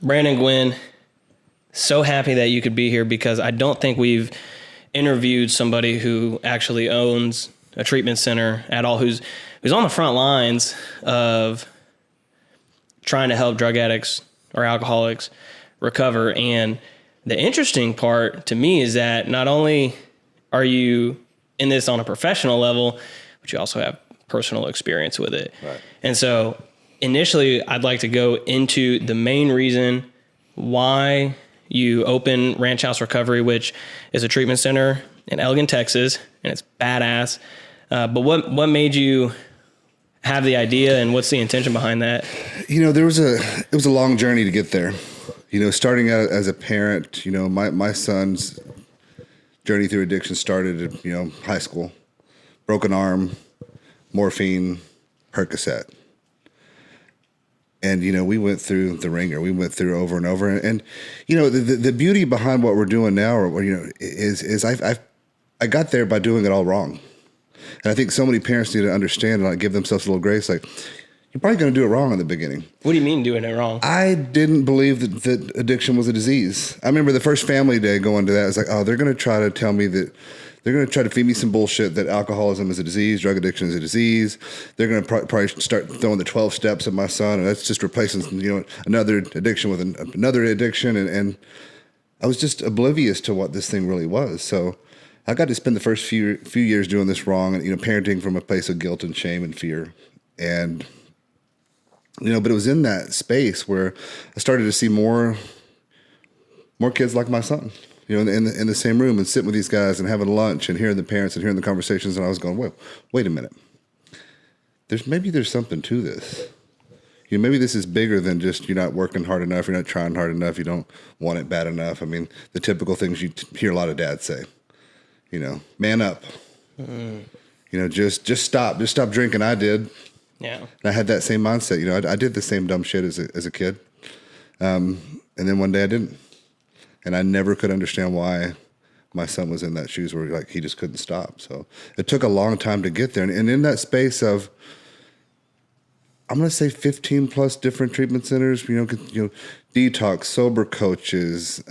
Brandon Guinn, so happy that you could be here because I don't think we've interviewed somebody who actually owns a treatment center at all, who's on the front lines of trying to help drug addicts or alcoholics recover. And the interesting part to me is that not only are you in this on a professional level, but you also have personal experience with it. Right. And so initially I'd like to go into the main reason why you open Ranch House Recovery, which is a treatment center in Elgin, Texas, and it's badass. But what made you have the idea, and what's the intention behind that? You know, it was a long journey to get there. You know, starting out as a parent, you know, my son's journey through addiction started at, you know, high school. Broken arm, morphine, Percocet. And, you know, we went through the ringer. We went through over and over. And you know, the beauty behind what we're doing now, or, you know, is I got there by doing it all wrong. And I think so many parents need to understand and like give themselves a little grace. Like, you're probably going to do it wrong in the beginning. What do you mean doing it wrong? I didn't believe that addiction was a disease. I remember the first family day going to that. It's like, oh, they're going to try to tell me that they're going to try to feed me some bullshit that alcoholism is a disease, drug addiction is a disease. They're going to probably start throwing the 12 steps at my son, and that's just replacing, you know, another addiction with another addiction. And I was just oblivious to what this thing really was. So I got to spend the first few years doing this wrong, and, you know, parenting from a place of guilt and shame and fear. And, you know, but it was in that space where I started to see more kids like my son, you know, in the same room and sitting with these guys and having lunch and hearing the parents and hearing the conversations. And I was going, wait a minute. There's something to this. You know, maybe this is bigger than just you're not working hard enough, you're not trying hard enough, you don't want it bad enough. I mean, the typical things you hear a lot of dads say, you know, man up, you know, just stop drinking. I did. Yeah. And I had that same mindset. You know, I did the same dumb shit as a kid. And then one day I didn't. And I never could understand why my son was in that shoes where like he just couldn't stop. So it took a long time to get there. And in that space of, I'm going to say 15 plus different treatment centers, you know, detox, sober coaches,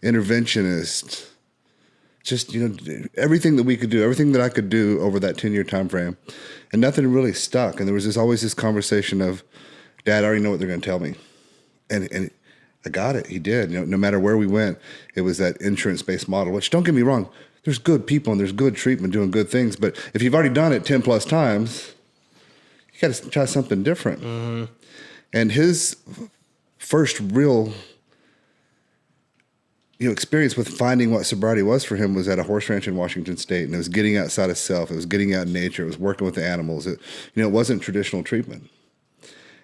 interventionists, just, you know, everything that we could do, everything that I could do over that 10-year time frame. And nothing really stuck. And there was always this conversation of, Dad, I already know what they're going to tell me. And I got it. He did. You know, no matter where we went, it was that insurance-based model, which, don't get me wrong, there's good people and there's good treatment doing good things. But if you've already done it 10 plus times, you got to try something different. Mm-hmm. And his first real, you know, experience with finding what sobriety was for him was at a horse ranch in Washington State. And it was getting outside of self. It was getting out in nature. It was working with the animals. It wasn't traditional treatment.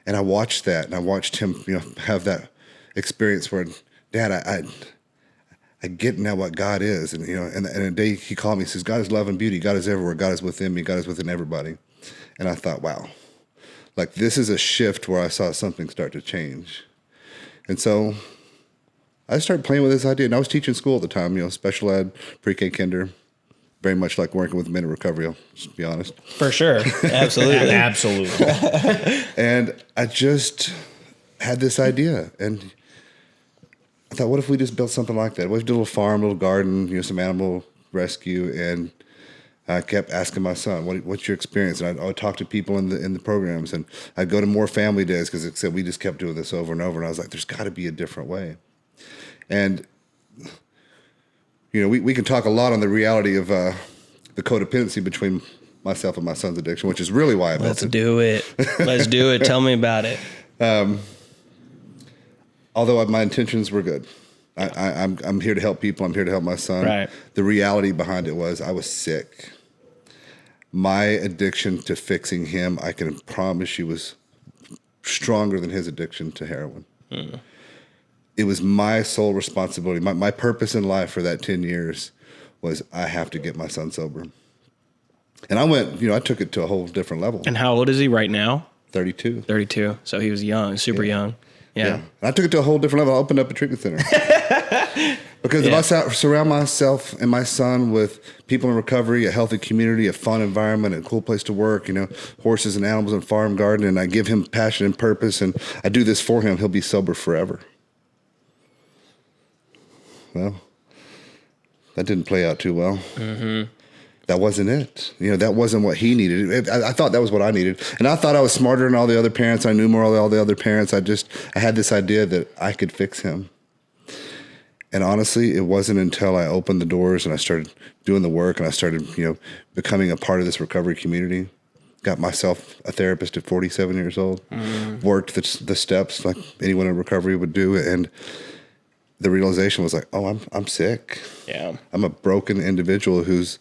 And I watched that, and I watched him, you know, have that experience where, Dad, I get now what God is. And, you know, and a day he called me, he says, God is love and beauty. God is everywhere. God is within me. God is within everybody. And I thought, wow, like this is a shift where I saw something start to change. And so I started playing with this idea. And I was teaching school at the time, you know, special ed, pre-K, kinder, very much like working with men in recovery, I'll just be honest. For sure. Absolutely. Absolutely. And I just had this idea. And I thought, what if we just built something like that? What if we did a little farm, a little garden, you know, some animal rescue? And I kept asking my son, what's your experience? And I would talk to people in the programs. And I'd go to more family days because, like I said, we just kept doing this over and over. And I was like, there's got to be a different way. And you know, we can talk a lot on the reality of the codependency between myself and my son's addiction, which is really why I built it. Let's do it. Tell me about it. Although my intentions were good. I'm here to help people. I'm here to help my son. Right. The reality behind it was I was sick. My addiction to fixing him, I can promise you, was stronger than his addiction to heroin. Mm. It was my sole responsibility. My purpose in life for that 10 years was I have to get my son sober. And I went, you know, I took it to a whole different level. And how old is he right now? 32. 32. So he was young, super young. Yeah. And I took it to a whole different level. I opened up a treatment center. Because if I surround myself and my son with people in recovery, a healthy community, a fun environment, a cool place to work, horses and animals and farm garden, and I give him passion and purpose, and I do this for him, he'll be sober forever. Well, that didn't play out too well. Mm-hmm. That wasn't it. That wasn't what he needed. I thought that was what I needed. And I thought I was smarter than all the other parents. I knew more than all the other parents. I had this idea that I could fix him. And honestly, it wasn't until I opened the doors and I started doing the work and I started, becoming a part of this recovery community. Got myself a therapist at 47 years old. Worked the steps like anyone in recovery would do. And the realization was like, oh, I'm sick. Yeah. I'm a broken individual whose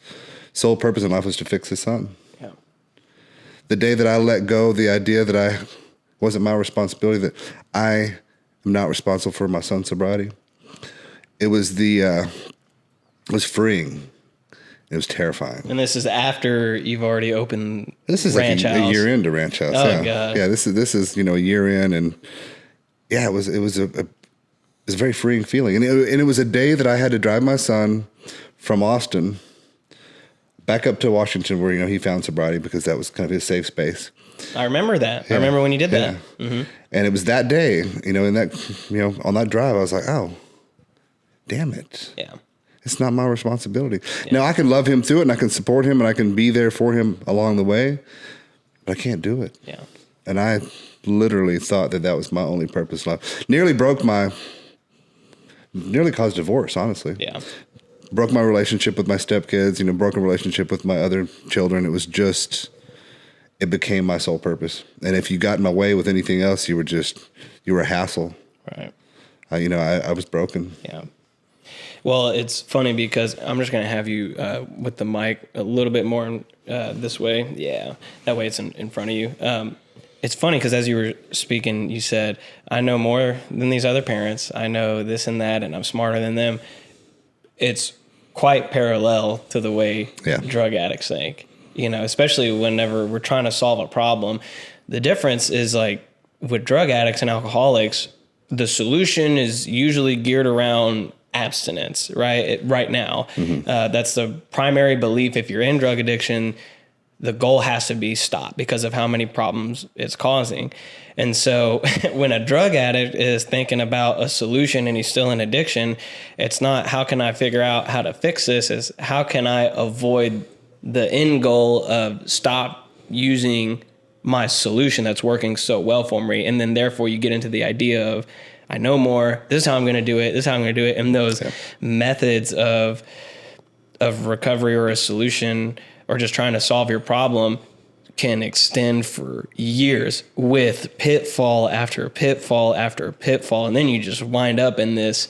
sole purpose in life was to fix his son. Yeah. The day that I let go, the idea that I wasn't my responsibility, that I am not responsible for my son's sobriety, it was freeing. It was terrifying. And this is after you've already opened This is Ranch like House. a year into Ranch House. Oh, God. Yeah, this is a year in, and it was a very freeing feeling. And it was a day that I had to drive my son from Austin back up to Washington, where he found sobriety, because that was kind of his safe space. I remember that. Yeah. I remember when you did that. Yeah. Mm-hmm. And it was that day, in that, on that drive, I was like, oh, damn it. Yeah. It's not my responsibility. Yeah. Now, I can love him through it, and I can support him, and I can be there for him along the way, but I can't do it. Yeah. And I literally thought that was my only purpose in life. Nearly caused divorce, honestly. Yeah. Broke my relationship with my stepkids, broken relationship with my other children. It was just, it became my sole purpose. And if you got in my way with anything else, you were a hassle. Right. I was broken. Yeah. Well, it's funny because I'm just going to have you with the mic a little bit more this way. Yeah. That way it's in front of you. It's funny because as you were speaking, you said, I know more than these other parents. I know this and that, and I'm smarter than them. It's quite parallel to the way drug addicts think, especially whenever we're trying to solve a problem. The difference is, like, with drug addicts and alcoholics, the solution is usually geared around abstinence, right? Right now. Mm-hmm. That's the primary belief. If you're in drug addiction, the goal has to be stop because of how many problems it's causing. And so when a drug addict is thinking about a solution and he's still in addiction, it's not how can I figure out how to fix this, it's how can I avoid the end goal of stop using my solution that's working so well for me. And then therefore you get into the idea of, I know more, this is how I'm going to do it, this is how I'm going to do it. And those methods of recovery or a solution or just trying to solve your problem can extend for years with pitfall after pitfall after pitfall. And then you just wind up in this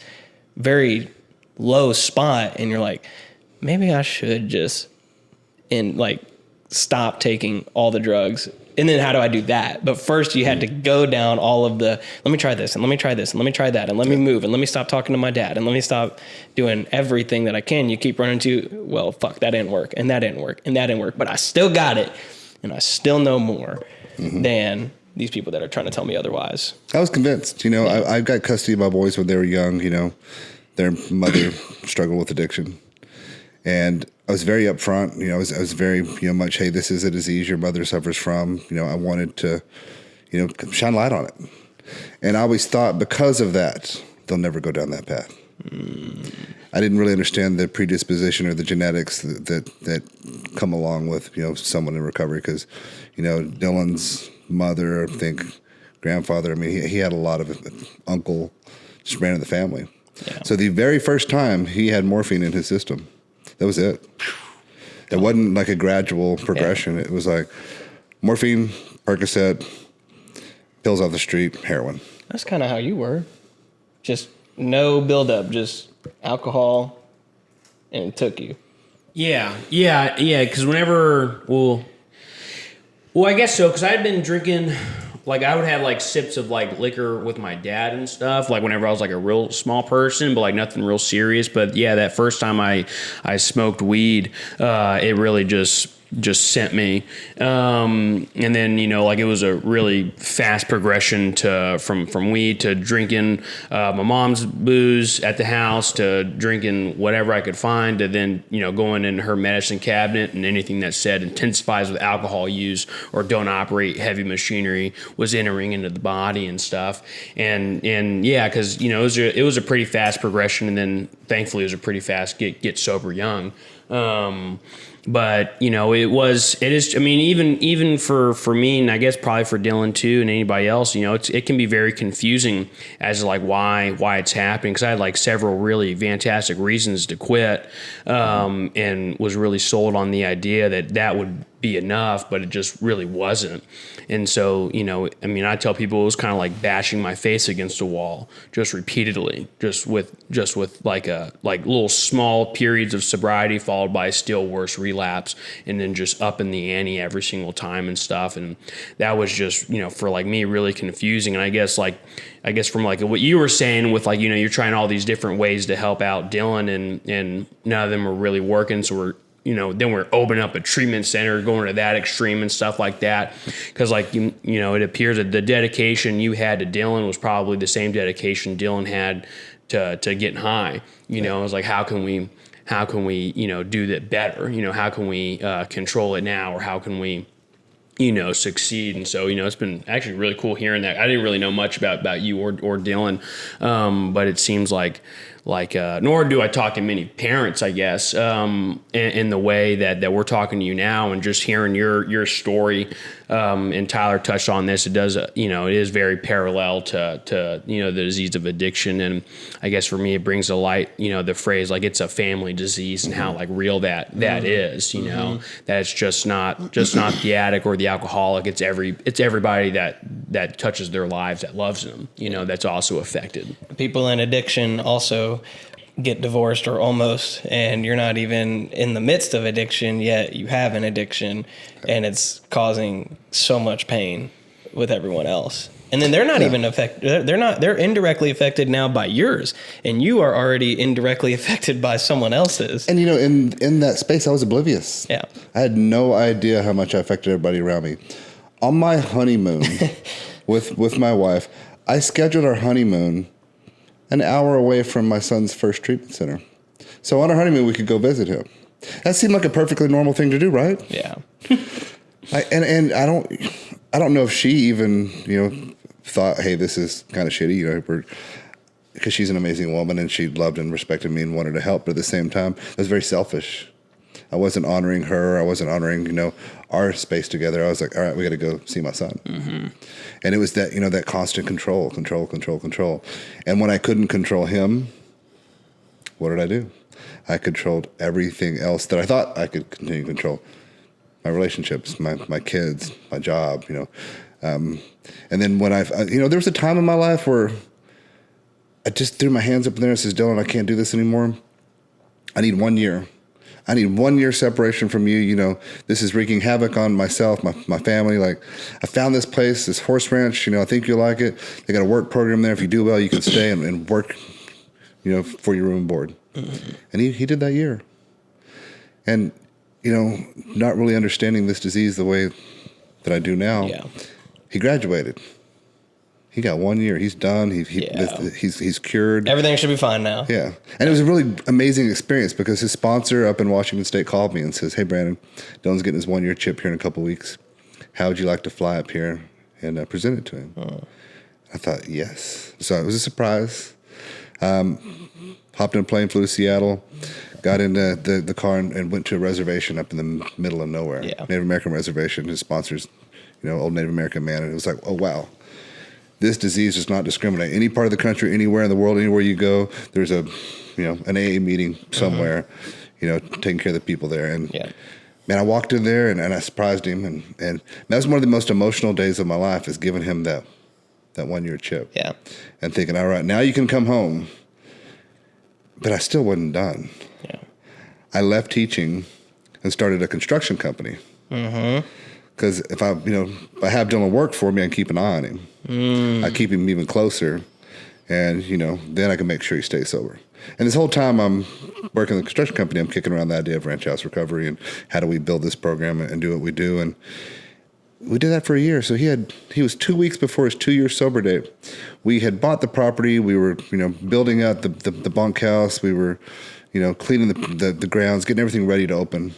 very low spot and you're like, maybe I should just stop taking all the drugs. And then how do I do that? But first you had to go down all of the, let me try this and let me try this and let me try that and let me move and let me stop talking to my dad and let me stop doing everything that I can. You keep running to, well, fuck, that didn't work and that didn't work and that didn't work, but I still got it and I still know more than these people that are trying to tell me otherwise. I was convinced, I got custody of my boys when they were young, their mother struggled with addiction. And I was very upfront, I was very, much, hey, this is a disease your mother suffers from. I wanted to, shine light on it. And I always thought because of that, they'll never go down that path. I didn't really understand the predisposition or the genetics that come along with, someone in recovery. Because, Dylan's mother, I think grandfather, he had a lot of uncle just ran in the family. Yeah. So the very first time he had morphine in his system, that was it. It wasn't like a gradual progression. Yeah. It was like morphine, Percocet, pills off the street, heroin. That's kind of how you were. Just no buildup, just alcohol, and it took you. Yeah. Because whenever, I guess so. Because I had been drinking, I would have sips of liquor with my dad and stuff. Whenever I was a real small person, but nothing real serious. But yeah, that first time I smoked weed, it really just just sent me. And then, like it was a really fast progression from weed to drinking my mom's booze at the house to drinking whatever I could find to then, going in her medicine cabinet, and anything that said intensifies with alcohol use or don't operate heavy machinery was entering into the body and stuff. And yeah, cause it was a pretty fast progression, and then thankfully it was a pretty fast get sober young. But it is. I mean, even for me, and I guess probably for Dylan too, and anybody else, it can be very confusing as to like why it's happening. Because I had like several really fantastic reasons to quit, and was really sold on the idea that would be enough, but it just really wasn't. And so, I tell people it was kind of like bashing my face against a wall, just repeatedly, just with like little small periods of sobriety followed by still worse relapse, and then just upping the ante every single time and stuff. And that was just, for like me, really confusing. And I guess from like what you were saying with like, you're trying all these different ways to help out Dylan, and none of them were really working. So then we're opening up a treatment center, going to that extreme and stuff like that. Because like, it appears that the dedication you had to Dylan was probably the same dedication Dylan had to getting high. It was like, how can we, do that better? How can we control it now, or how can we, succeed? And so, it's been actually really cool hearing that. I didn't really know much about you or Dylan, but it seems like nor do I talk to many parents, I guess, in the way that we're talking to you now, and just hearing your story. And Tyler touched on this. It does, it is very parallel to the disease of addiction. And I guess for me, it brings to light, the phrase like it's a family disease, and how like real that is, that it's just not the addict or the alcoholic. It's everybody that touches their lives, that loves them, that's also affected. People in addiction also get divorced or almost, and you're not even in the midst of addiction yet you have an addiction, and it's causing so much pain with everyone else. And then they're not even affected. They're indirectly affected now by yours, and you are already indirectly affected by someone else's. And in that space, I was oblivious. Yeah. I had no idea how much I affected everybody around me. On my honeymoon with my wife, I scheduled our honeymoon an hour away from my son's first treatment center. So on our honeymoon, we could go visit him. That seemed like a perfectly normal thing to do, right? Yeah. And I don't know if she even, thought, hey, this is kind of shitty, because she's an amazing woman and she loved and respected me and wanted to help. But at the same time, it was very selfish. I wasn't honoring her. I wasn't honoring, our space together. I was like, all right, we got to go see my son. Mm-hmm. And it was that, that constant control. And when I couldn't control him, what did I do? I controlled everything else that I thought I could continue to control. My relationships, my kids, my job, And then when there was a time in my life where I just threw my hands up in there and says, Dylan, I can't do this anymore. I need 1 year. I need 1 year separation from you. This is wreaking havoc on myself, my family. Like, I found this place, this horse ranch. I think you'll like it. They got a work program there. If you do well, you can stay and work, for your room and board. Mm-hmm. And he did that year. And, not really understanding this disease the way that I do now, he graduated. He got 1 year. He's done. He's cured. Everything should be fine now. Yeah. And it was a really amazing experience because his sponsor up in Washington State called me and says, hey, Brandon, Dylan's getting his 1 year chip here in a couple of weeks. How would you like to fly up here and present it to him? Oh. I thought, yes. So it was a surprise. Hopped in a plane, flew to Seattle, got in the car and went to a reservation up in the middle of nowhere. Yeah. Native American reservation. His sponsor's, old Native American man. And it was like, oh, wow. This disease does not discriminate. Any part of the country, anywhere in the world, anywhere you go, there's an AA meeting somewhere, taking care of the people there. And man, I walked in there and I surprised him. And that was one of the most emotional days of my life, is giving him that 1 year chip. Yeah. And thinking, all right, now you can come home. But I still wasn't done. Yeah. I left teaching and started a construction company. Mm-hmm. Because if I have Dylan work for me, I keep an eye on him. I keep him even closer, And, then I can make sure he stays sober. And this whole time I'm working in the construction company, I'm kicking around the idea of ranch house recovery and how do we build this program and do what we do. And we did that for a year. So he was 2 weeks before his 2-year sober date. We had bought the property. We were, building out the bunkhouse. We were, cleaning the grounds, getting everything ready to open.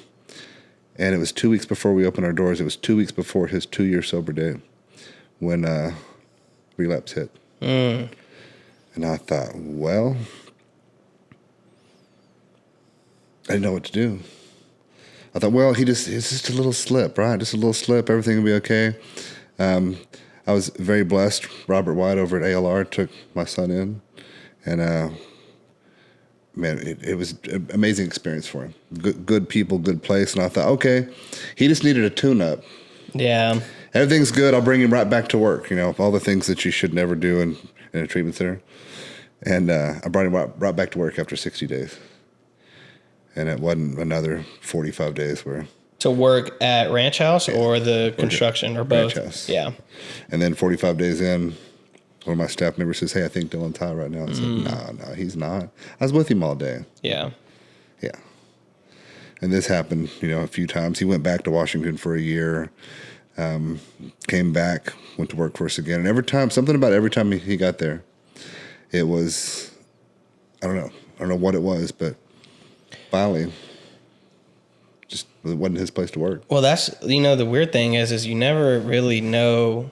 And it was 2 weeks before we opened our doors. It was 2 weeks before his 2-year sober date when relapse hit. And I thought, well, I didn't know what to do. I thought, well, it's just a little slip, right? Just a little slip. Everything will be okay. I was very blessed. Robert White over at ALR took my son in. And, man, it was an amazing experience for him. Good people, good place. And I thought, okay, he just needed a tune-up. Yeah. Everything's good. I'll bring him right back to work. All the things that you should never do in a treatment center. And I brought him right back to work after 60 days. And it wasn't another 45 days where... To work at Ranch House or the construction or both? Ranch House. Yeah. And then 45 days in, one of my staff members says, hey, I think Dylan's high right now. I said, no, he's not. I was with him all day. Yeah. Yeah. And this happened, a few times. He went back to Washington for a year, came back, went to work for us again. And every time he got there, it was, I don't know what it was, but finally, just it wasn't his place to work. Well, that's, the weird thing is you never really know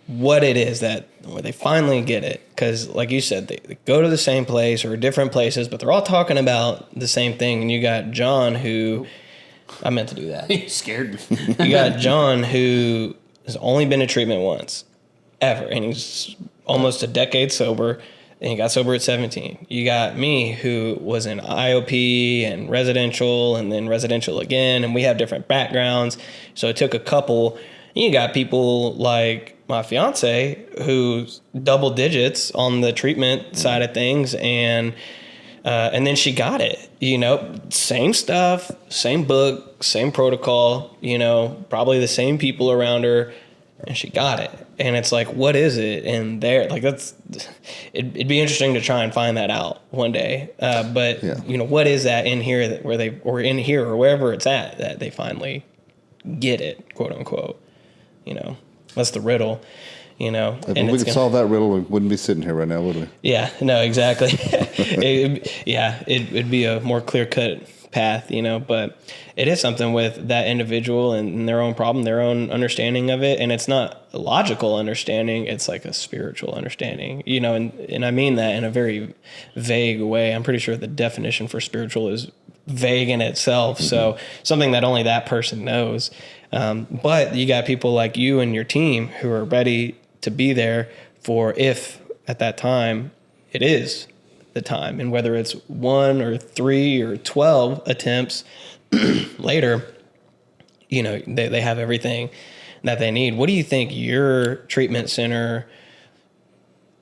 what it is where they finally get it. Because like you said, they go to the same place or different places, but they're all talking about the same thing. And you got John who, I meant to do that. You scared me. You got John who has only been to treatment once, ever. And he's almost a decade sober. And he got sober at 17. You got me, who was in IOP and residential, and then residential again, and we have different backgrounds. So it took a couple. You got people like my fiance, who's double digits on the treatment side of things, and then she got it. Same stuff, same book, same protocol. Probably the same people around her, and she got it. And it's like, what is it? And it'd be interesting to try and find that out one day. But yeah. What is that in here or in here or wherever it's at that they finally get it, quote unquote. That's the riddle. If we could solve that riddle, we wouldn't be sitting here right now, would we? Yeah, no, exactly. It'd be a more clear-cut path, but it is something with that individual and their own problem, their own understanding of it. And it's not a logical understanding. It's like a spiritual understanding, and I mean that in a very vague way. I'm pretty sure the definition for spiritual is vague in itself. Mm-hmm. So something that only that person knows. But you got people like you and your team who are ready to be there for if at that time it is the time, and whether it's 1 or 3 or 12 attempts later, they have everything that they need. What do you think your treatment center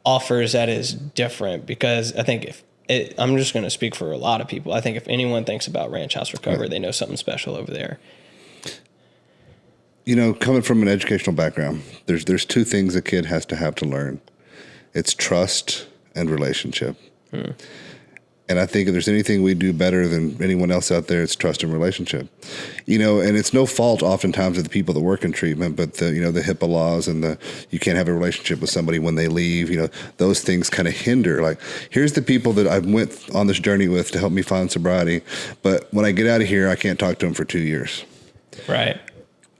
offers that is different? Because I think I'm just going to speak for a lot of people. I think if anyone thinks about Ranch House Recovery, they know something special over there. Coming from an educational background, there's 2 things a kid has to learn. It's trust and relationship. And I think if there's anything we do better than anyone else out there, it's trust and relationship. And it's no fault oftentimes of the people that work in treatment, but the HIPAA laws and you can't have a relationship with somebody when they leave, those things kind of hinder. Like, here's the people that I went on this journey with to help me find sobriety, but when I get out of here, I can't talk to them for 2 years. Right.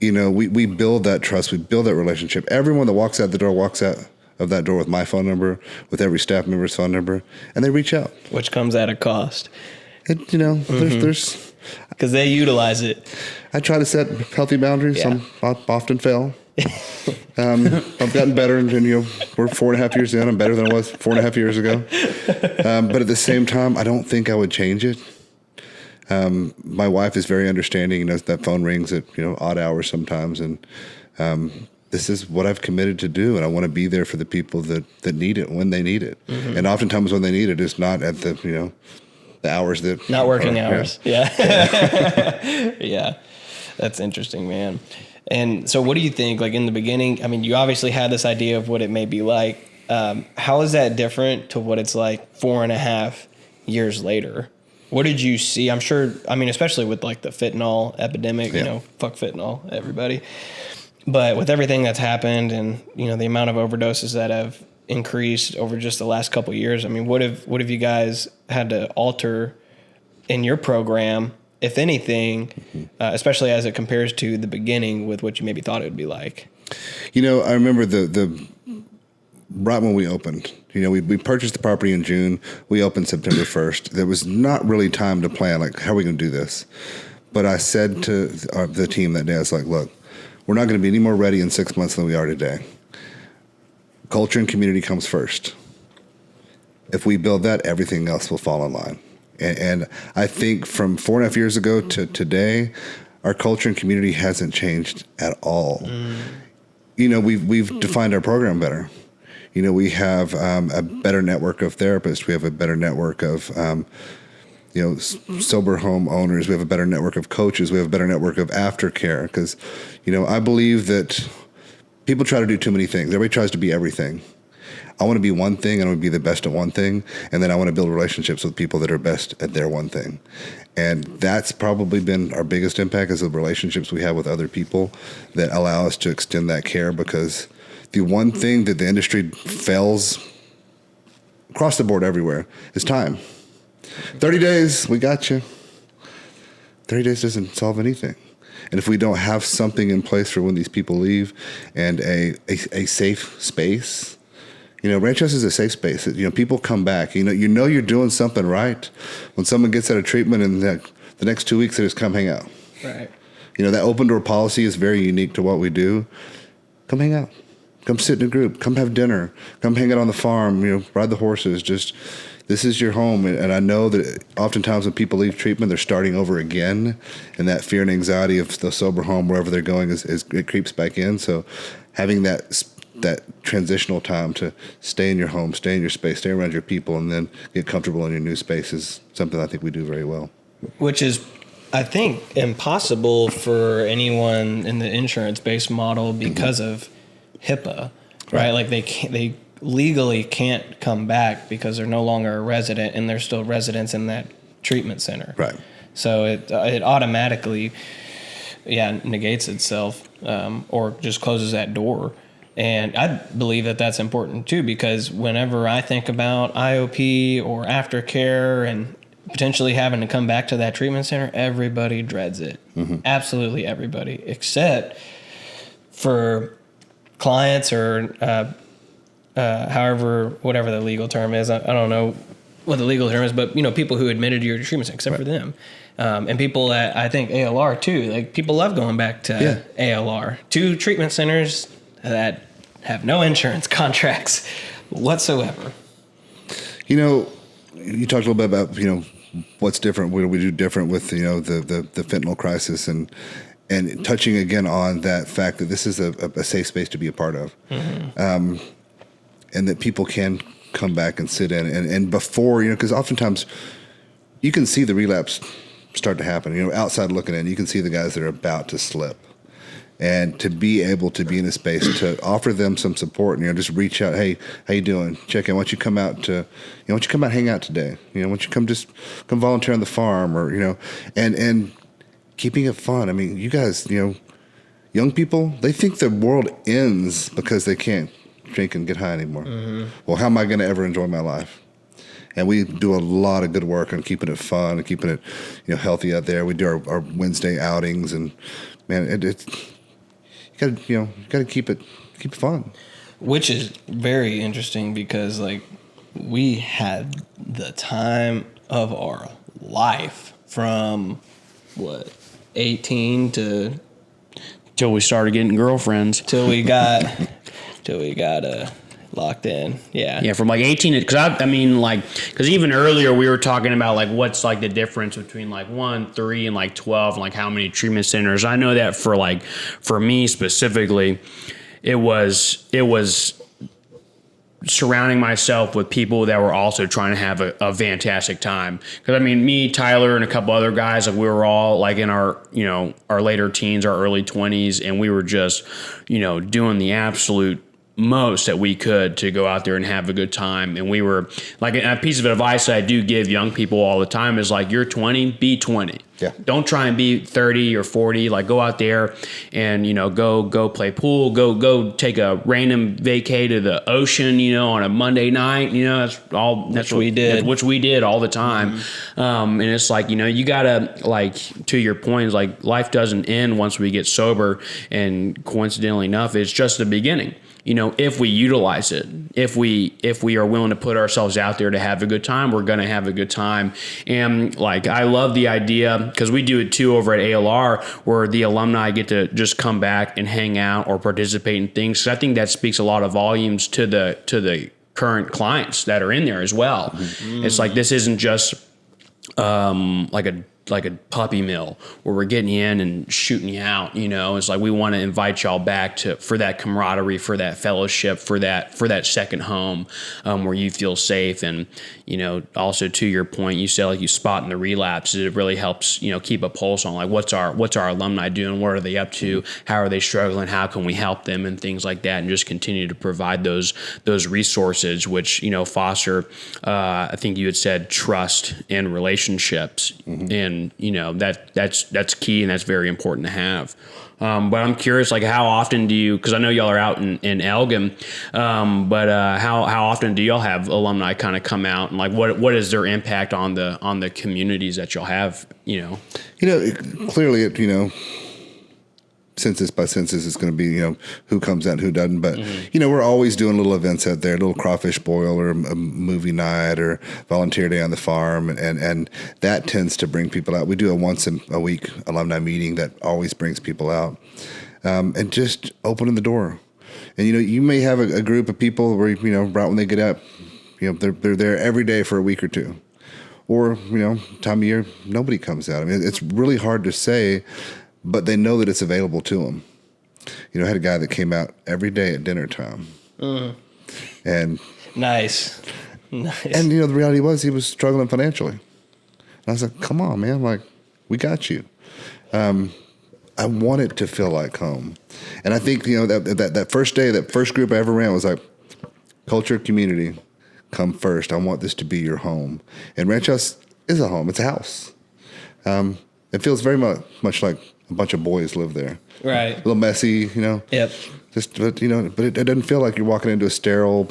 We build that trust, we build that relationship. Everyone that walks out the door walks out of that door with my phone number, with every staff member's phone number, and they reach out. Which comes at a cost. There's... Because they utilize it. I try to set healthy boundaries. Yeah. I often fail. I've gotten better, and we're 4.5 years in. I'm better than I was 4.5 years ago. But at the same time, I don't think I would change it. My wife is very understanding. That phone rings at odd hours sometimes, and this is what I've committed to do, and I want to be there for the people that need it when they need it. Mm-hmm. And oftentimes when they need it, it's not at the the hours that not working hours. Yeah. Yeah, that's interesting, man. And so, what do you think? Like in the beginning, I mean, you obviously had this idea of what it may be like How is that different to what it's like 4.5 years later? What did you see? I'm sure, I mean, especially with like the fentanyl epidemic, you know, fuck fentanyl, everybody. But with everything that's happened and, you know, the amount of overdoses that have increased over just the last couple of years, I mean, what have you guys had to alter in your program, if anything, especially as it compares to the beginning with what you maybe thought it would be like? You know, I remember the right when we opened, you know, we purchased the property in June. We opened September 1st. There was not really time to plan, like, how are we going to do this? But I said to the team that day, I was like, look, we're not going to be any more ready in 6 months than we are today. Culture and community comes first. If we build that, everything else will fall in line. And I think from 4.5 years ago to today, our culture and community hasn't changed at all. You know, we've defined our program better. You know, we have a better network of therapists. We have a better network of, you know, sober home owners. We have a better network of coaches. We have a better network of aftercare. Because, you know, I believe that people try to do too many things. Everybody tries to be everything. I want to be one thing. I want to be the best at one thing. And then I want to build relationships with people that are best at their one thing. And that's probably been our biggest impact, is the relationships we have with other people that allow us to extend that care. Because the one thing that the industry fails across the board everywhere is time. 30 days, we got you. 30 days doesn't solve anything. And if we don't have something in place for when these people leave and a safe space, you know, Ranch House is a safe space. You know, people come back. You know you're doing something right when someone gets out of treatment and the next 2 weeks they just come hang out. Right. You know, that open door policy is very unique to what we do. Come hang out. Come sit in a group. Come have dinner. Come hang out on the farm. You know, ride the horses. Just, this is your home. And I know that oftentimes when people leave treatment, they're starting over again. And that fear and anxiety of the sober home, wherever they're going, it creeps back in. So having that transitional time to stay in your home, stay in your space, stay around your people, and then get comfortable in your new space is something I think we do very well. Which is, I think, impossible for anyone in the insurance-based model because of HIPAA, right? Like they legally can't come back because they're no longer a resident and they're still residents in that treatment center. Right. So it automatically, negates itself or just closes that door. And I believe that that's important too, because whenever I think about IOP or aftercare and potentially having to come back to that treatment center, everybody dreads it. Absolutely everybody, except for clients or whatever the legal term is. I don't know what the legal term is, but, you know, people who admitted to your treatment center, except for them. And people at, I think, ALR too. Like, people love going back to ALR. 2 treatment centers that have no insurance contracts whatsoever. You know, you talked a little bit about, you know, what's different, what do we do different with, you know, the fentanyl crisis, and touching again on that fact that this is a safe space to be a part of. And that people can come back and sit in. And before, you know, because oftentimes you can see the relapse start to happen. You know, outside looking in, you can see the guys that are about to slip. And to be able to be in a space to offer them some support, and, you know, just reach out. Hey, how you doing? Check in. Why don't you come out why don't you come out hang out today? You know, why don't you come volunteer on the farm, or, you know, and keeping it fun. I mean, you guys, you know, young people, they think the world ends because they can't drink and get high anymore. Well, how am I going to ever enjoy my life? And we do a lot of good work on keeping it fun and keeping it, you know, healthy out there. We do our Wednesday outings, and man, it's you gotta keep it fun. Which is very interesting because, like, we had the time of our life from 18 to till we started getting girlfriends. till we got locked in. Yeah, from like 18 because because even earlier we were talking about like what's like the difference between like 1, 3, and like 12, and like how many treatment centers. I know that for me specifically, it was surrounding myself with people that were also trying to have a fantastic time. Because I mean, me, Tyler, and a couple other guys, like, we were all like in our, you know, our later teens, our early 20s, and we were just, you know, doing the absolute most that we could to go out there and have a good time. And we were like, a piece of advice that I do give young people all the time is like, you're 20, be 20. Yeah. Don't try and be 30 or 40. Like, go out there and, go play pool, go take a random vacay to the ocean, on a Monday night, that's what we did. Which we did all the time. And it's like, you gotta, like, to your point, is like, life doesn't end once we get sober. And coincidentally enough, it's just the beginning. If we utilize it, if we are willing to put ourselves out there to have a good time, we're going to have a good time. And like, I love the idea, because we do it too over at ALR, where the alumni get to just come back and hang out or participate in things. So I think that speaks a lot of volumes to the current clients that are in there as well. Mm-hmm. It's like, this isn't just like a puppy mill where we're getting you in and shooting you out. It's like, we want to invite y'all back for that camaraderie, for that fellowship, for that second home, where you feel safe. And, also to your point, you said like you spotting the relapses. It really helps, keep a pulse on like, what's our alumni doing? What are they up to? How are they struggling? How can we help them? And things like that. And just continue to provide those resources, which, foster, I think you had said, trust and relationships. Mm-hmm. And, that's key, and that's very important to have. But I'm curious, like, how often do you, because I know y'all are out in Elgin, but how often do y'all have alumni kind of come out, and like, what is their impact on the communities that y'all have? Clearly, census by census is going to be, who comes out and who doesn't. But, we're always doing little events out there, a little crawfish boil or a movie night or volunteer day on the farm. And that tends to bring people out. We do a once a week alumni meeting that always brings people out, and just opening the door. And, you may have a group of people where, right when they get up, they're there every day for a week or two. Or, time of year, nobody comes out. I mean, it's really hard to say, but they know that it's available to them. I had a guy that came out every day at dinner time. And nice. And, the reality was he was struggling financially. And I was like, come on, man. Like, we got you. I want it to feel like home. And I think, that first day, that first group I ever ran was like, culture, community, come first. I want this to be your home. And Ranch House is a home. It's a house. It feels very much like a bunch of boys live there. Right. A little messy, Yep. But it doesn't feel like you're walking into a sterile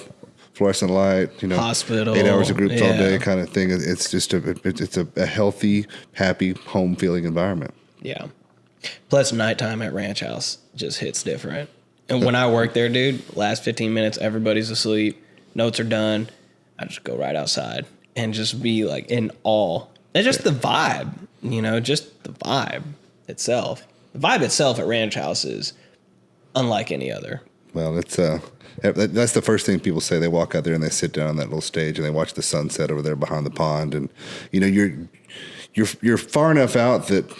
fluorescent light, hospital, 8 hours of groups all day kind of thing. It's just a healthy, happy, home feeling environment. Yeah. Plus nighttime at Ranch House just hits different. And when I work there, dude, last 15 minutes, everybody's asleep. Notes are done. I just go right outside and just be like in awe. And just the vibe, just the vibe itself. The vibe itself at Ranch House is unlike any other. Well, that's the first thing people say. They walk out there and they sit down on that little stage and they watch the sunset over there behind the pond. And you're far enough out that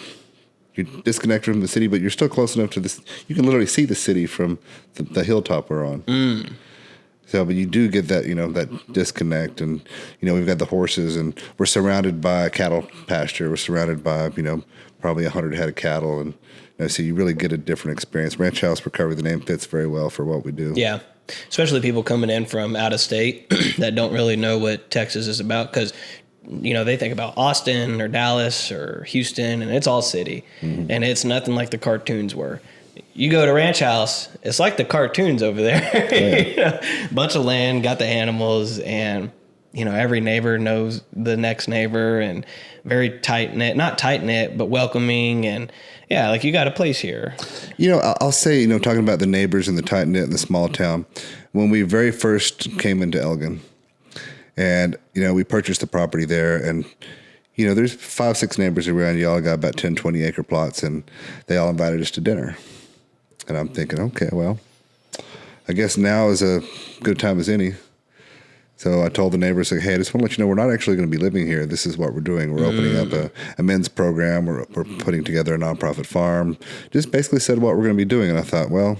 you're disconnected from the city, but you're still close enough to this. You can literally see the city from the hilltop we're on. So, but you do get that, that disconnect. And, we've got the horses and we're surrounded by a cattle pasture. We're surrounded by, probably 100 head of cattle. And, so you really get a different experience. Ranch House Recovery, the name fits very well for what we do. Yeah. Especially people coming in from out of state that don't really know what Texas is about. Because, they think about Austin or Dallas or Houston and it's all city. Mm-hmm. And it's nothing like the cartoons were. You go to Ranch House, it's like the cartoons over there. Yeah. Bunch of land, got the animals, and every neighbor knows the next neighbor, and very tight knit, not tight knit, but welcoming, and yeah, like you got a place here. I'll say, talking about the neighbors and the tight knit in the small town, when we very first came into Elgin, and we purchased the property there, and there's 5-6 neighbors around. You all got about 10, 20 acre plots, and they all invited us to dinner. And I'm thinking, okay, well, I guess now is a good time as any. So I told the neighbors, like, hey, I just want to let you know we're not actually going to be living here. This is what we're doing. We're opening up a men's program. We're putting together a nonprofit farm. Just basically said what we're going to be doing. And I thought, well,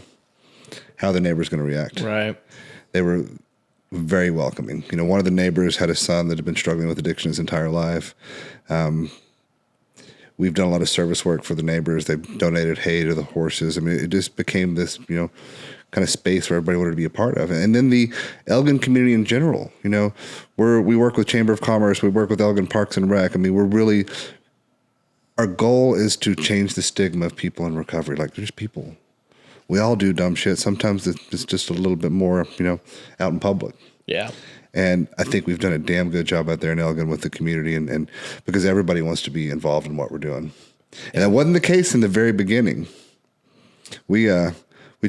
how are the neighbors going to react? Right. They were very welcoming. One of the neighbors had a son that had been struggling with addiction his entire life. we've done a lot of service work for the neighbors. They've donated hay to the horses. I mean, it just became this, kind of space where everybody wanted to be a part of. And then the Elgin community in general, we work with Chamber of Commerce. We work with Elgin Parks and Rec. I mean, our goal is to change the stigma of people in recovery. Like, there's people. We all do dumb shit. Sometimes it's just a little bit more, out in public. Yeah. And I think we've done a damn good job out there in Elgin with the community, and because everybody wants to be involved in what we're doing. And that wasn't the case in the very beginning. We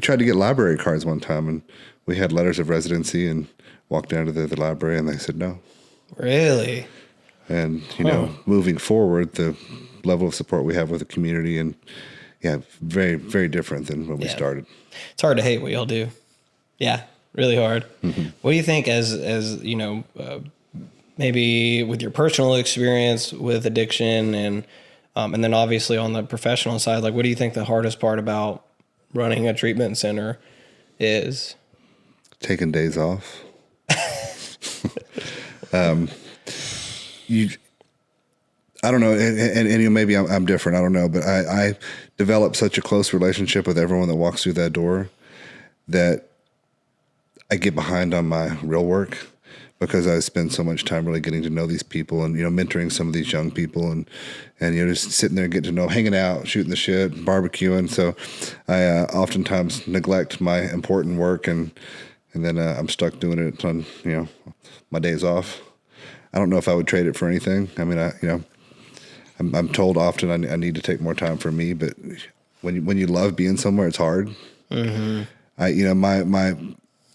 tried to get library cards one time, and we had letters of residency and walked down to the library, and they said no. Really? And, moving forward, the level of support we have with the community, and very, very different than when we started. It's hard to hate what y'all do. Yeah, really hard. Mm-hmm. What do you think as maybe with your personal experience with addiction and then obviously on the professional side, like what do you think the hardest part about running a treatment center is? Taking days off. I don't know, and maybe I'm different. I don't know, but I developed such a close relationship with everyone that walks through that door that I get behind on my real work because I spend so much time really getting to know these people and mentoring some of these young people and just sitting there getting to know, hanging out, shooting the shit, barbecuing. So I oftentimes neglect my important work and then I'm stuck doing it on my days off. I don't know if I would trade it for anything. I mean, I'm told often I need to take more time for me, but when you love being somewhere, it's hard. Mm-hmm. My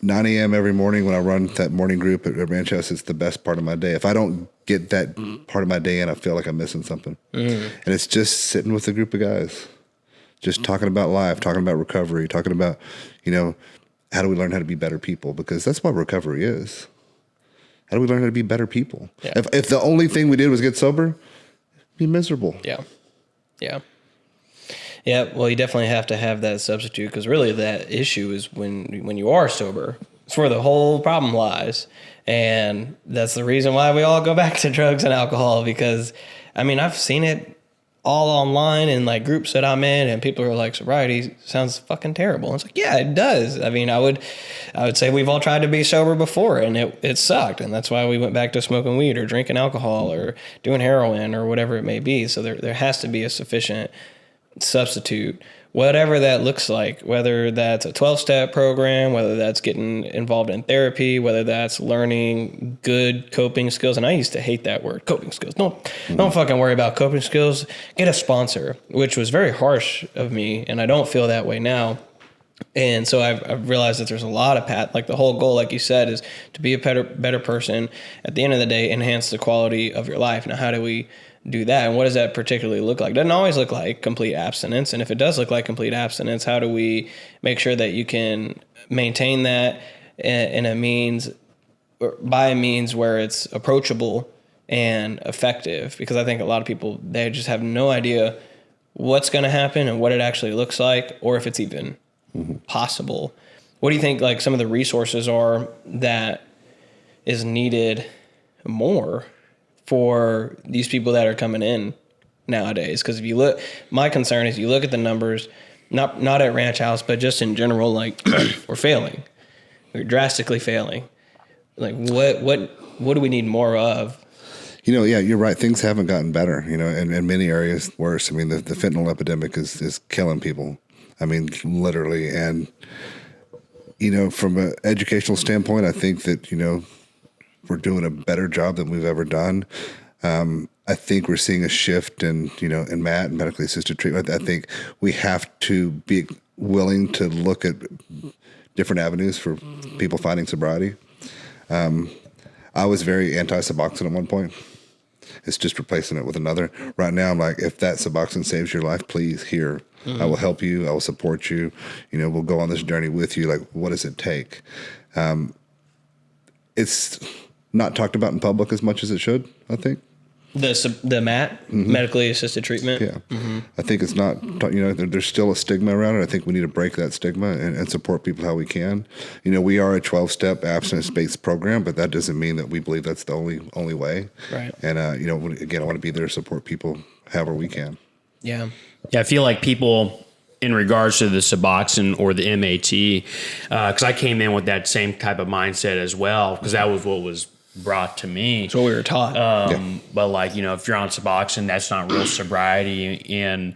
9 a.m. every morning when I run that morning group at Ranch House, it's the best part of my day. If I don't get that part of my day in, I feel like I'm missing something. Mm-hmm. And it's just sitting with a group of guys, just talking about life, talking about recovery, talking about, how do we learn how to be better people? Because that's what recovery is. How do we learn how to be better people? Yeah. If the only thing we did was get sober, be miserable. Yeah. Yeah. Yeah. Well, you definitely have to have that substitute because really that issue is when you are sober. It's where the whole problem lies. And that's the reason why we all go back to drugs and alcohol because, I've seen it all online in like groups that I'm in and people are like, sobriety sounds fucking terrible. And it's like, yeah, it does. I would say we've all tried to be sober before and it sucked. And that's why we went back to smoking weed or drinking alcohol or doing heroin or whatever it may be. So there has to be a sufficient substitute, whatever that looks like, whether that's a 12-step program, whether that's getting involved in therapy, whether that's learning good coping skills. And I used to hate that word, coping skills. Don't fucking worry about coping skills. Get a sponsor, which was very harsh of me. And I don't feel that way now. And so I've realized that there's a lot of like the whole goal, like you said, is to be a better person. At the end of the day, enhance the quality of your life. Now, how do we do that? And what does that particularly look like? It doesn't always look like complete abstinence. And if it does look like complete abstinence, how do we make sure that you can maintain that in a means, or by a means where it's approachable and effective? Because I think a lot of people, they just have no idea what's going to happen and what it actually looks like, or if it's even possible. What do you think like some of the resources are that is needed more for these people that are coming in nowadays? Because if you look, my concern is you look at the numbers, not at Ranch House, but just in general, like we're failing. We're drastically failing. Like what do we need more of? Yeah, you're right. Things haven't gotten better, and in many areas worse. The fentanyl epidemic is killing people. Literally. And, from an educational standpoint, I think that, we're doing a better job than we've ever done. I think we're seeing a shift in MAT and medically assisted treatment. I think we have to be willing to look at different avenues for people finding sobriety. I was very anti-Suboxone at one point. It's just replacing it with another. Right now, I'm like, if that Suboxone saves your life, please, here. I will help you. I will support you. We'll go on this journey with you. Like, what does it take? It's not talked about in public as much as it should, I think. The MAT, medically assisted treatment? Yeah. Mm-hmm. I think it's not, there's still a stigma around it. I think we need to break that stigma and support people how we can. We are a 12-step abstinence-based program, but that doesn't mean that we believe that's the only way. Right. And, again, I want to be there to support people however we can. Yeah. Yeah, I feel like people, in regards to the Suboxone or the MAT, because I came in with that same type of mindset as well, because that was what was brought to me. That's what we were taught. But like, if you're on Suboxone, that's not real sobriety. And,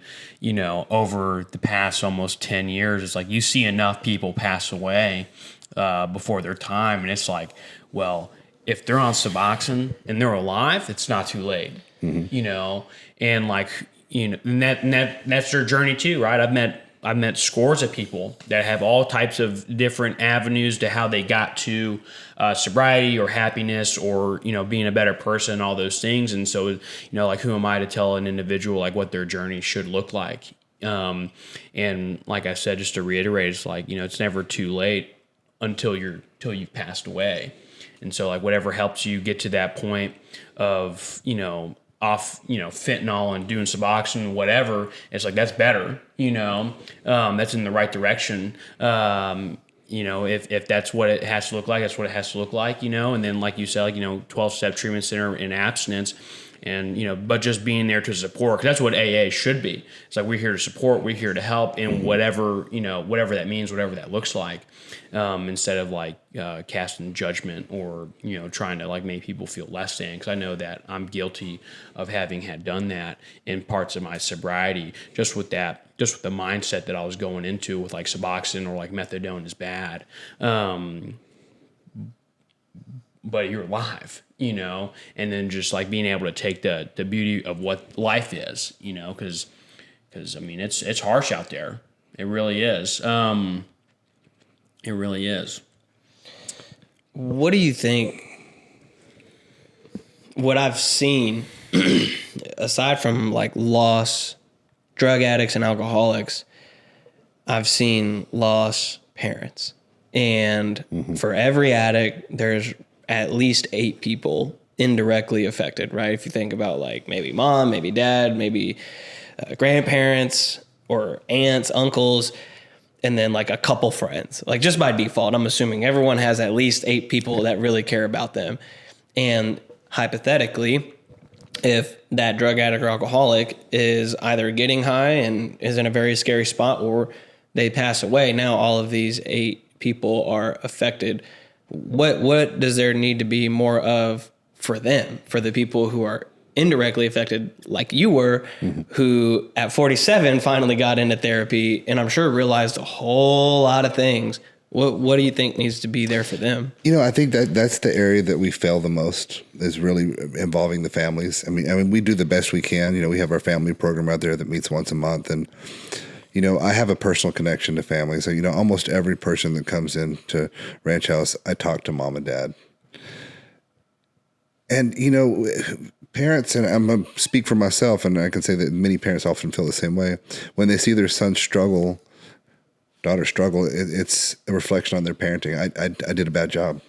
over the past almost 10 years, it's like you see enough people pass away before their time. And it's like, well, if they're on Suboxone and they're alive, it's not too late, and like, and that's their journey too, right? I've met scores of people that have all types of different avenues to how they got to sobriety or happiness or, being a better person, all those things. And so, like, who am I to tell an individual like what their journey should look like? And like I said, just to reiterate, it's like, it's never too late until you've passed away. And so like whatever helps you get to that point of, off, fentanyl and doing Suboxone, whatever, it's like, that's better, that's in the right direction. If that's what it has to look like, that's what it has to look like, and then like you said, like, 12-step treatment center in abstinence and, but just being there to support, 'cause that's what AA should be. It's like, we're here to support, we're here to help in whatever, whatever that means, whatever that looks like, instead of like casting judgment or, trying to like make people feel less than. 'Cause I know that I'm guilty of having had done that in parts of my sobriety, just with the mindset that I was going into with like Suboxone or like methadone is bad. But you're alive, and then just like being able to take the beauty of what life is, because I mean, it's harsh out there. It really is. It really is. What do you think? What I've seen, aside from like lost drug addicts and alcoholics, I've seen lost parents. And for every addict, there's at least 8 people indirectly affected, right? If you think about like maybe mom, maybe dad, maybe grandparents or aunts, uncles, and then like a couple friends. Like just by default, I'm assuming everyone has at least 8 people that really care about them. And hypothetically, if that drug addict or alcoholic is either getting high and is in a very scary spot or they pass away, now all of these 8 people are affected. What does there need to be more of for them, for the people who are indirectly affected like you were, who at 47 finally got into therapy and I'm sure realized a whole lot of things? What do you think needs to be there for them? I think that's the area that we fail the most, is really involving the families. I mean, we do the best we can. We have our family program out there that meets once a month, and I have a personal connection to families. So, almost every person that comes into Ranch House, I talk to mom and dad. And, parents, and I'm going to speak for myself, and I can say that many parents often feel the same way. When they see their son struggle, daughter struggle, it's a reflection on their parenting. I did a bad job.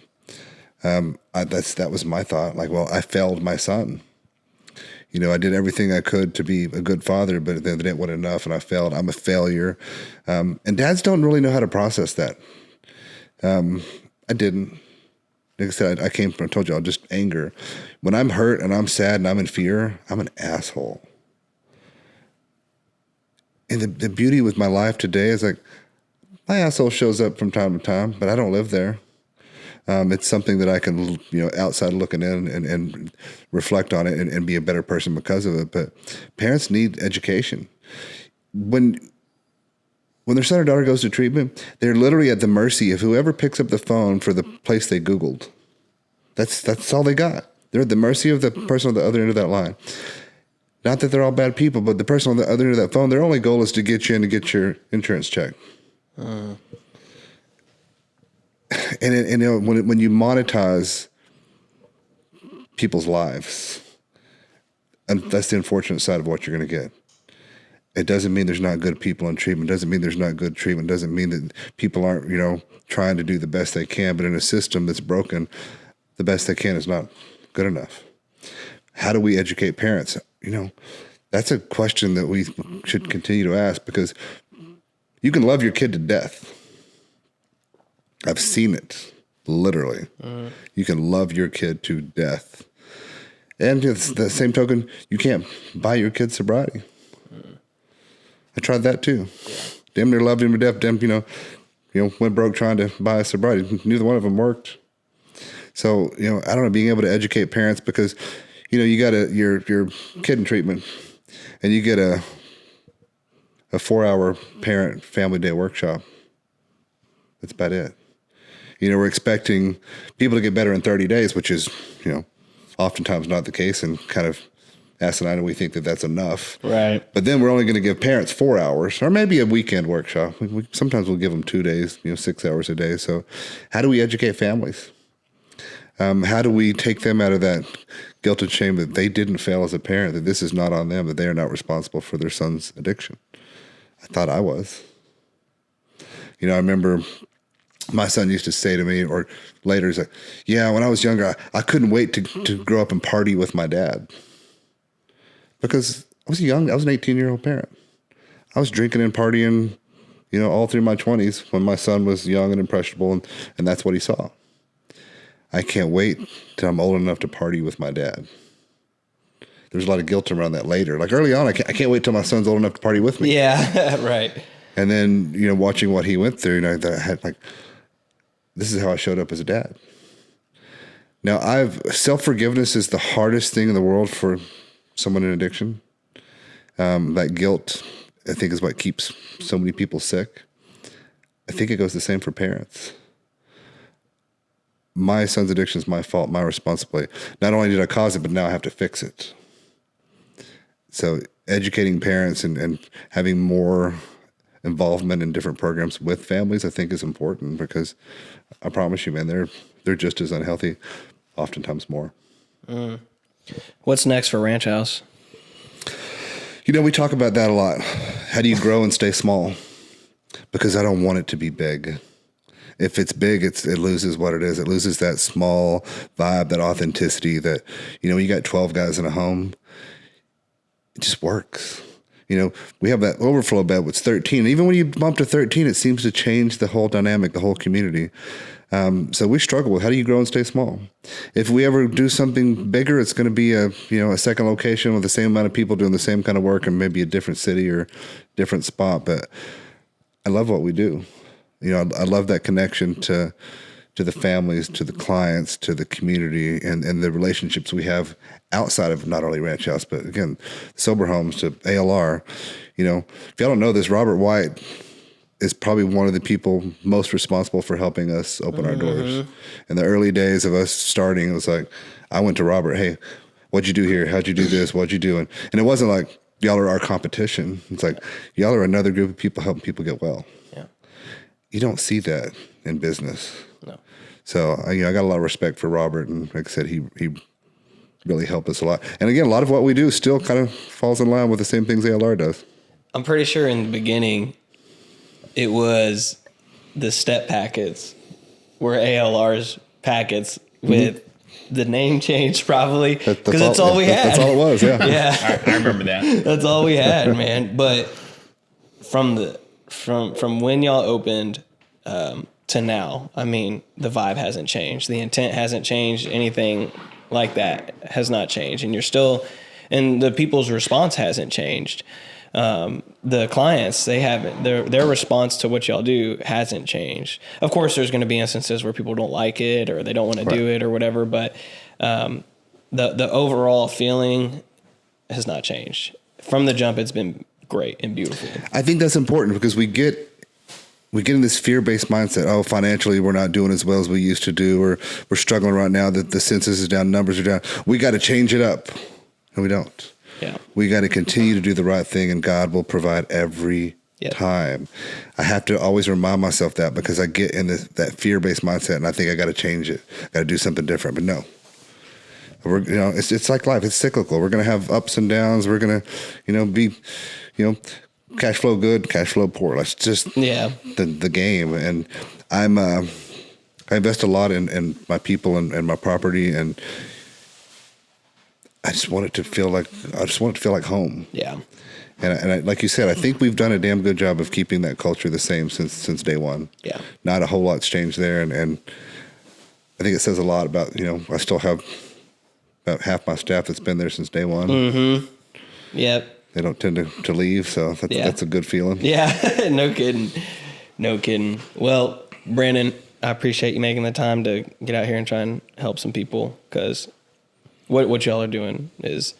That was my thought. Like, well, I failed my son. I did everything I could to be a good father, but then it wasn't enough, and I failed. I'm a failure. And dads don't really know how to process that. I didn't. Like I said, I told y'all, just anger. When I'm hurt and I'm sad and I'm in fear, I'm an asshole. And the beauty with my life today is like, my asshole shows up from time to time, but I don't live there. It's something that I can, outside looking in and reflect on it and be a better person because of it. But parents need education. When their son or daughter goes to treatment, they're literally at the mercy of whoever picks up the phone for the place they Googled. That's all they got. They're at the mercy of the person on the other end of that line. Not that they're all bad people, but the person on the other end of that phone, their only goal is to get you in to get your insurance check. And when you monetize people's lives, and that's the unfortunate side of what you're going to get. It doesn't mean there's not good people in treatment. It doesn't mean there's not good treatment. It doesn't mean that people aren't, trying to do the best they can. But in a system that's broken, the best they can is not good enough. How do we educate parents? That's a question that we should continue to ask, because you can love your kid to death. I've seen it, literally. You can love your kid to death. And it's the same token, you can't buy your kid sobriety. I tried that too. Damn near loved him to death. Damn, went broke trying to buy a sobriety. Neither one of them worked. So, I don't know, being able to educate parents because, you got your kid in treatment and you get a 4-hour parent family day workshop. That's about it. We're expecting people to get better in 30 days, which is, oftentimes not the case and kind of asinine, and we think that that's enough. Right. But then we're only going to give parents 4 hours or maybe a weekend workshop. Sometimes we'll give them 2 days, 6 hours a day. So how do we educate families? How do we take them out of that guilt and shame that they didn't fail as a parent, that this is not on them, that they are not responsible for their son's addiction? I thought I was. I remember my son used to say to me, or later, he's like, yeah, when I was younger, I couldn't wait to grow up and party with my dad. Because I was an 18-year-old parent. I was drinking and partying, all through my 20s when my son was young and impressionable, and that's what he saw. I can't wait till I'm old enough to party with my dad. There's a lot of guilt around that later. Like early on, I can't wait till my son's old enough to party with me. Yeah, right. And then, watching what he went through, I had this is how I showed up as a dad. Now, self-forgiveness is the hardest thing in the world for someone in addiction. That guilt, I think, is what keeps so many people sick. I think it goes the same for parents. My son's addiction is my fault, my responsibility. Not only did I cause it, but now I have to fix it. So educating parents and having more involvement in different programs with families, I think, is important because I promise you, man, they're just as unhealthy, oftentimes more. What's next for Ranch House? We talk about that a lot. How do you grow and stay small? Because I don't want it to be big. If it's big, it loses what it is. It loses that small vibe, that authenticity that, when you got 12 guys in a home, it just works. We have that overflow bed with 13. Even when you bump to 13, it seems to change the whole dynamic, the whole community. So we struggle with how do you grow and stay small? If we ever do something bigger, it's going to be a second location with the same amount of people doing the same kind of work and maybe a different city or different spot. But I love what we do. I love that connection to the families, to the clients, to the community, and the relationships we have outside of not only Ranch House, but again, sober homes to ALR. If y'all don't know this, Robert White is probably one of the people most responsible for helping us open our doors. In the early days of us starting, it was like, I went to Robert, hey, what'd you do here? How'd you do this? What'd you do? And it wasn't like, y'all are our competition. It's like, y'all are another group of people helping people get well. Yeah. You don't see that in business. No. So, I got a lot of respect for Robert. And like I said, he really helped us a lot. And again, a lot of what we do still kind of falls in line with the same things ALR does. I'm pretty sure in the beginning, it was the step packets were ALR's packets with the name change probably because that's all we had. That's all it was. Yeah. Yeah. I remember that. That's all we had, man. But from when y'all opened to now, I mean, the vibe hasn't changed. The intent hasn't changed. Anything like that has not changed. And you're still, and the people's response hasn't changed. The clients, they haven't, their response to what y'all do hasn't changed. Of course, there's going to be instances where people don't like it or they don't want to do it or whatever, but the overall feeling has not changed. From the jump, it's been great and beautiful. I think that's important because we get in this fear-based mindset. Oh, financially, we're not doing as well as we used to do, or we're struggling right now that the census is down, numbers are down. We got to change it up, and we don't. Yeah. We got to continue to do the right thing, and God will provide every time. I have to always remind myself that because I get in that fear-based mindset, and I think I got to change it. Got to do something different. But no, it's like life. It's cyclical. We're going to have ups and downs. We're going to, be, cash flow good, cash flow poor. That's just the game. And I invest a lot in my people and my property, and I just want it to feel like home. Yeah. And I, like you said, I think we've done a damn good job of keeping that culture the same since day one. Yeah. Not a whole lot's changed there, and I think it says a lot about I still have about half my staff that's been there since day one. Mm-hmm. Yep. they don't tend to leave. So that's a good feeling. Yeah, no kidding. No kidding. Well, Brandon, I appreciate you making the time to get out here and try and help some people, because what y'all are doing is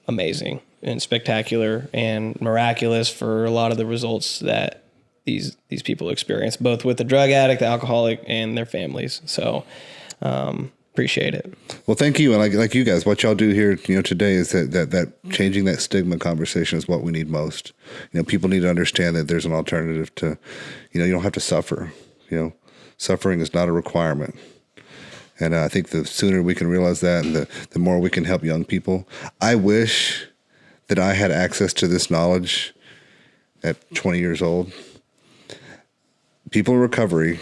amazing and spectacular and miraculous for a lot of the results that these people experience, both with the drug addict, the alcoholic, and their families. So appreciate it. Well, thank you. And like you guys, what y'all do here, today is that changing that stigma conversation is what we need most. People need to understand that there's an alternative to, you don't have to suffer. Suffering is not a requirement. And I think the sooner we can realize that, and the more we can help young people. I wish that I had access to this knowledge at 20 years old. People in recovery,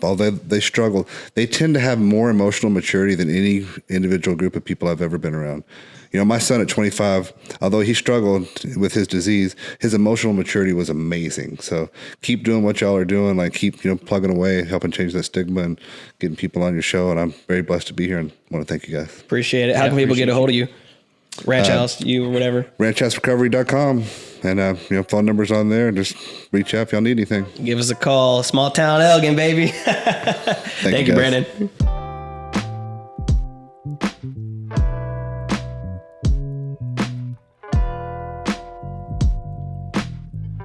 although they struggle, they tend to have more emotional maturity than any individual group of people I've ever been around. My son at 25, although he struggled with his disease, his emotional maturity was amazing. So keep doing what y'all are doing. Like keep, plugging away, helping change that stigma and getting people on your show. And I'm very blessed to be here and want to thank you guys. Appreciate it. How can people get a hold of you? Ranch House, you or whatever. RanchHouseRecovery.com. And, phone numbers on there. Just reach out if y'all need anything. Give us a call. Small town Elgin, baby. Thank you, Brandon.